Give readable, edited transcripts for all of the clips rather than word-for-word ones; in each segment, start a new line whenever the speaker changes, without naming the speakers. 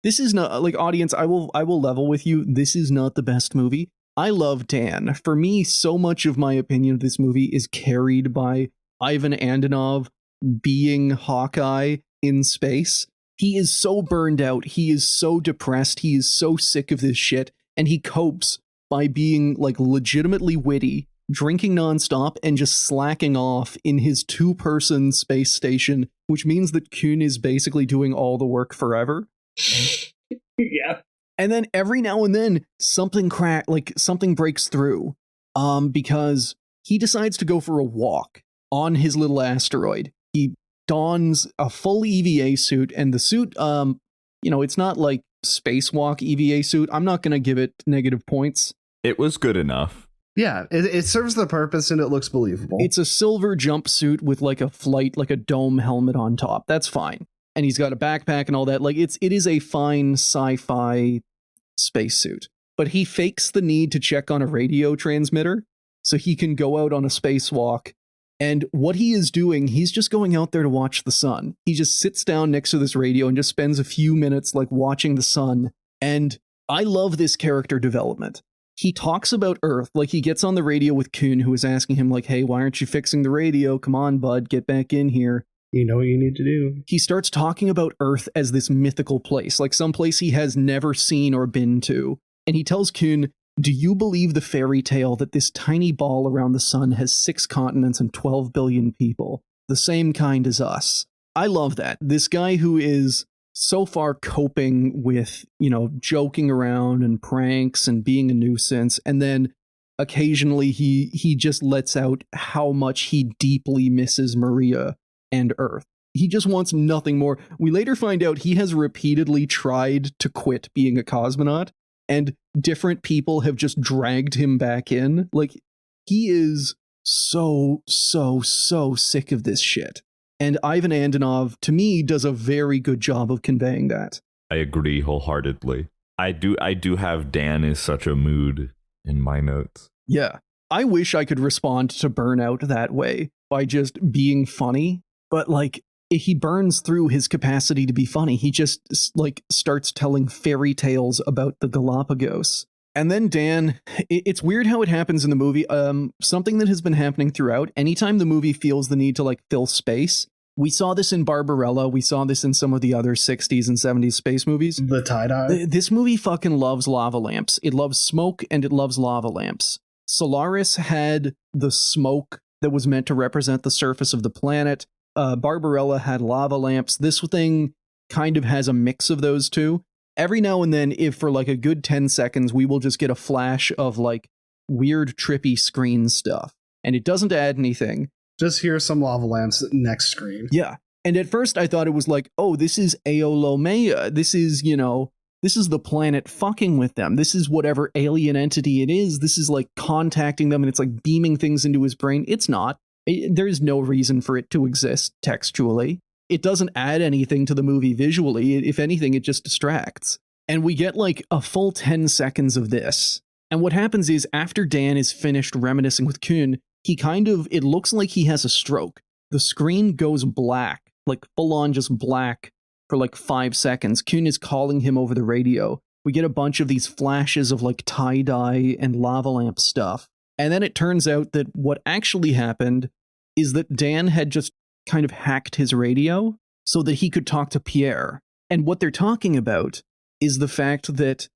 This is not, like, audience, I will level with you. This is not the best movie. I love Dan. For me, so much of my opinion of this movie is carried by Ivan Andinov being Hawkeye in space. He is so burned out. He is so depressed. He is so sick of this shit. And he copes by being, like, legitimately witty, drinking nonstop, and just slacking off in his two-person space station, which means that Kuhn is basically doing all the work forever.
Yeah.
And then every now and then something breaks through. Because he decides to go for a walk on his little asteroid. He dons a full EVA suit, and the suit, it's not like spacewalk EVA suit. I'm not going to give it negative points.
It was good enough.
Yeah, it serves the purpose and it looks believable.
It's a silver jumpsuit with like a dome helmet on top. That's fine. And he's got a backpack and all that. Like it is a fine sci-fi spacesuit. But he fakes the need to check on a radio transmitter so he can go out on a spacewalk. And what he is doing, he's just going out there to watch the sun. He just sits down next to this radio and just spends a few minutes like watching the sun. And I love this character development. He talks about Earth, like he gets on the radio with Kuhn, who is asking him like, hey, why aren't you fixing the radio? Come on, bud, get back in here.
You know what you need to do.
He starts talking about Earth as this mythical place, like some place he has never seen or been to. And he tells Kuhn, do you believe the fairy tale that this tiny ball around the sun has 6 continents and 12 billion people? The same kind as us. I love that. This guy who is so far coping with, joking around and pranks and being a nuisance, and then occasionally he just lets out how much he deeply misses Maria and Earth. He just wants nothing more. We later find out he has repeatedly tried to quit being a cosmonaut, and different people have just dragged him back in. Like, he is so sick of this shit. And Ivan Andinov, to me, does a very good job of conveying that.
I agree wholeheartedly. I do have Dan is such a mood in my notes.
Yeah. I wish I could respond to Burnout that way, by just being funny. But, like, he burns through his capacity to be funny. He just, like, starts telling fairy tales about the Galapagos. And then Dan, it's weird how it happens in the movie. Something that has been happening throughout, anytime the movie feels the need to, like, fill space. We saw this in Barbarella. We saw this in some of the other 60s and 70s space movies.
The tie-dye.
This movie fucking loves lava lamps. It loves smoke and it loves lava lamps. Solaris had the smoke that was meant to represent the surface of the planet. Barbarella had lava lamps. This thing kind of has a mix of those two. Every now and then, if for like a good 10 seconds, we will just get a flash of like weird, trippy screen stuff. And it doesn't add anything.
Just hear some lava lamps next screen.
Yeah. And at first I thought it was like, oh, this is Eolomea. This is, this is the planet fucking with them. This is whatever alien entity it is. This is like contacting them and it's like beaming things into his brain. It's not. There is no reason for it to exist textually. It doesn't add anything to the movie visually. If anything, it just distracts. And we get like a full 10 seconds of this. And what happens is after Dan is finished reminiscing with Kuhn, it looks like he has a stroke. The screen goes black, like full on just black for like 5 seconds. Kuhn is calling him over the radio. We get a bunch of these flashes of like tie-dye and lava lamp stuff. And then it turns out that what actually happened is that Dan had just kind of hacked his radio so that he could talk to Pierre. And what they're talking about is the fact that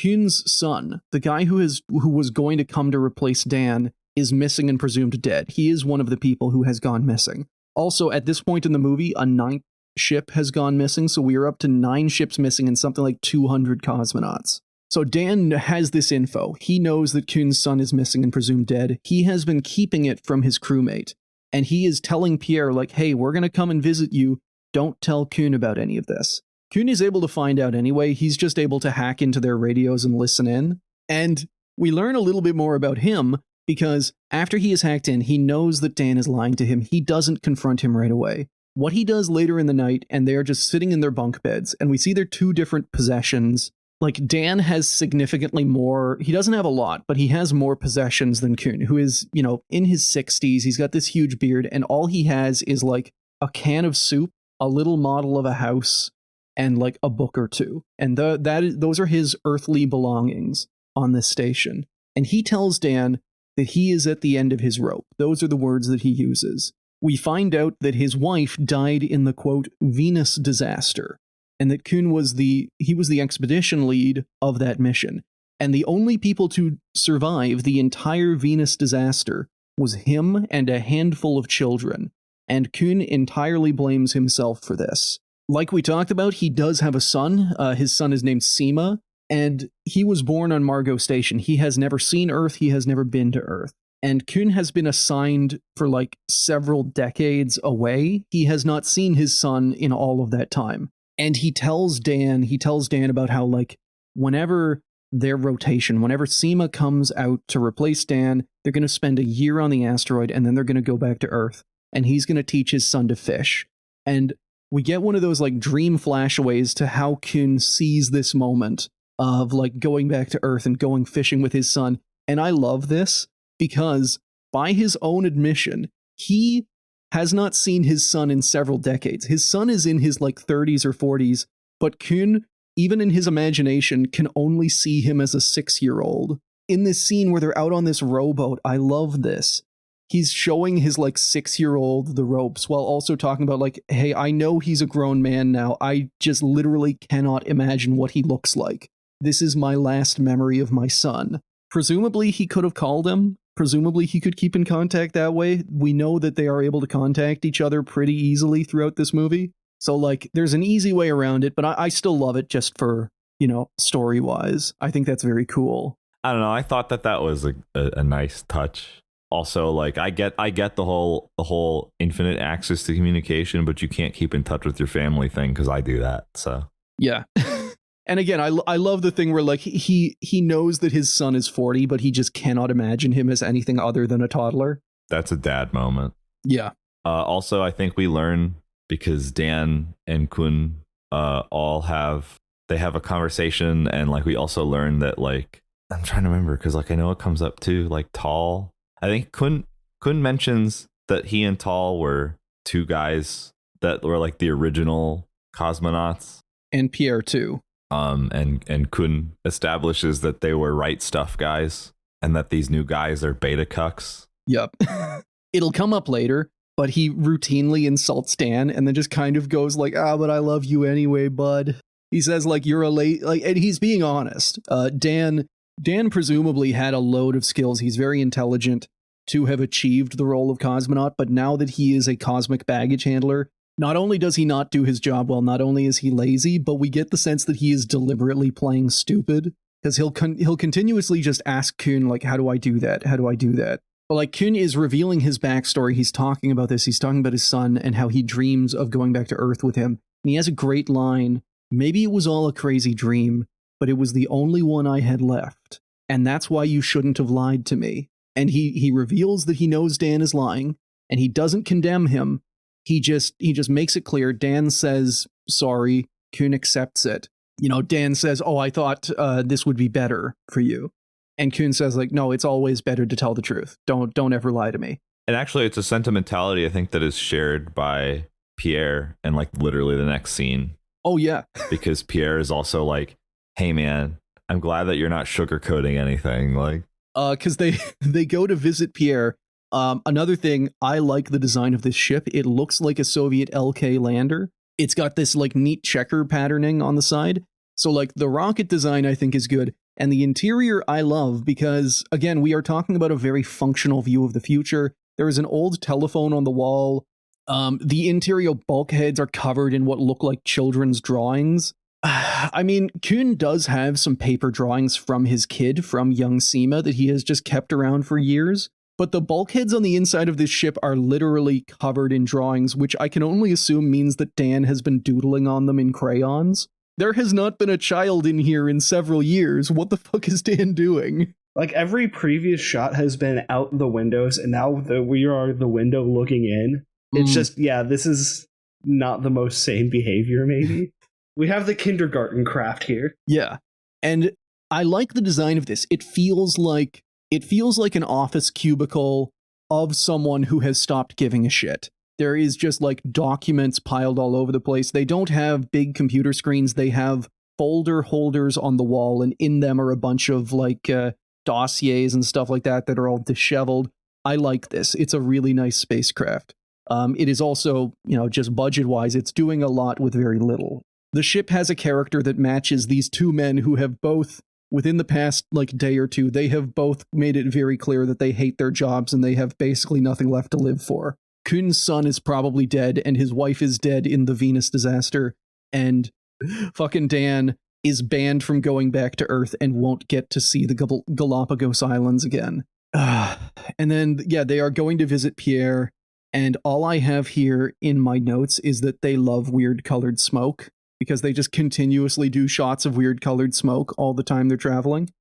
Kuhn's son, the guy who was going to come to replace Dan, is missing and presumed dead. He is one of the people who has gone missing. Also, at this point in the movie, a 9th ship has gone missing, so we are up to 9 ships missing and something like 200 cosmonauts. So Dan has this info. He knows that Kuhn's son is missing and presumed dead. He has been keeping it from his crewmate. And he is telling Pierre, like, hey, we're going to come and visit you. Don't tell Kuhn about any of this. Kuhn is able to find out anyway. He's just able to hack into their radios and listen in. And we learn a little bit more about him because after he is hacked in, he knows that Dan is lying to him. He doesn't confront him right away. What he does later in the night, and they are just sitting in their bunk beds, and we see their 2 different possessions. Like, Dan has significantly more, he doesn't have a lot, but he has more possessions than Kuhn, who is, in his 60s. He's got this huge beard, and all he has is like a can of soup, a little model of a house, and like a book or two. And those are his earthly belongings on this station. And he tells Dan that he is at the end of his rope. Those are the words that he uses. We find out that his wife died in the, quote, Venus disaster, and that Kuhn was the expedition lead of that mission. And the only people to survive the entire Venus disaster was him and a handful of children. And Kuhn entirely blames himself for this. Like we talked about, he does have a son. His son is named Seema, and he was born on Margot Station. He has never seen Earth. He has never been to Earth. And Kuhn has been assigned for like several decades away. He has not seen his son in all of that time. And he tells Dan about how like whenever Seema comes out to replace Dan, they're going to spend a year on the asteroid and then they're going to go back to Earth. And he's going to teach his son to fish. And we get one of those like dream flashaways to how Kuhn sees this moment of like going back to Earth and going fishing with his son. And I love this because by his own admission, he has not seen his son in several decades. His son is in his like 30s or 40s, but Kuhn, even in his imagination, can only see him as a 6-year-old. In this scene where they're out on this rowboat, I love this. He's showing his like 6-year-old the ropes while also talking about like, hey, I know he's a grown man now. I just literally cannot imagine what he looks like. This is my last memory of my son. Presumably he could have called him. Presumably he could keep in contact that way. We know that they are able to contact each other pretty easily throughout this movie. So like there's an easy way around it, but I still love it just for, you know, story-wise. I think that's very cool.
I don't know. I thought that was a nice touch. Also, like I get the whole infinite access to communication, but you can't keep in touch with your family thing because I do that. So
yeah. And again, I love the thing where like he knows that his son is 40, but he just cannot imagine him as anything other than a toddler.
That's a dad moment.
Yeah.
Also, I think we learn because Dan and Kuhn they have a conversation, and like we also learn that like I'm trying to remember because like I know it comes up too, like Tal. I think Kuhn mentions that he and Tal were two guys that were like the original cosmonauts,
and Pierre too.
And Kuhn establishes that they were right stuff guys, and that these new guys are beta cucks.
Yep. It'll come up later, but he routinely insults Dan and then just kind of goes like, but I love you anyway, bud. He says like you're and he's being honest. Dan presumably had a load of skills. He's very intelligent to have achieved the role of cosmonaut, but now that he is a cosmic baggage handler, not only does he not do his job well, not only is he lazy, but we get the sense that he is deliberately playing stupid, because he'll continuously just ask Kuhn, like, how do I do that? How do I do that? But like Kuhn is revealing his backstory. He's talking about this. He's talking about his son and how he dreams of going back to Earth with him. And he has a great line. Maybe it was all a crazy dream, but it was the only one I had left. And that's why you shouldn't have lied to me. And he reveals that he knows Dan is lying, and he doesn't condemn him. He just makes it clear. Dan says, sorry. Kuhn accepts it. You know, Dan says, I thought this would be better for you. And Kuhn says, like, no, it's always better to tell the truth. Don't ever lie to me.
And actually, it's a sentimentality, I think, that is shared by Pierre in, like, literally the next scene.
Oh, yeah.
Because Pierre is also like, hey, man, I'm glad that you're not sugarcoating anything. Like,
because they go to visit Pierre. Another thing, I like the design of this ship. It looks like a Soviet LK lander. It's got this like neat checker patterning on the side. So like the rocket design I think is good. And the interior I love because, again, we are talking about a very functional view of the future. There is an old telephone on the wall. The interior bulkheads are covered in what look like children's drawings. I mean, Kuhn does have some paper drawings from his kid, from young Seema, that he has just kept around for years. But the bulkheads on the inside of this ship are literally covered in drawings, which I can only assume means that Dan has been doodling on them in crayons. There has not been a child in here in several years. What the fuck is Dan doing?
Like, every previous shot has been out the windows, and now we are the window looking in. It's just, this is not the most sane behavior, maybe. We have the kindergarten craft here.
Yeah. And I like the design of this. It feels like an office cubicle of someone who has stopped giving a shit. There is just like documents piled all over the place. They don't have big computer screens. They have folder holders on the wall, and in them are a bunch of like dossiers and stuff like that that are all disheveled. I like this. It's a really nice spacecraft. It is also, just budget-wise, it's doing a lot with very little. The ship has a character that matches these two men who have both, within the past day or two, they have both made it very clear that they hate their jobs and they have basically nothing left to live for. Kun's son is probably dead, and his wife is dead in the Venus disaster, and fucking Dan is banned from going back to Earth and won't get to see the Galapagos Islands again. And then, they are going to visit Pierre, and all I have here in my notes is that they love weird colored smoke, because they just continuously do shots of weird colored smoke all the time they're traveling.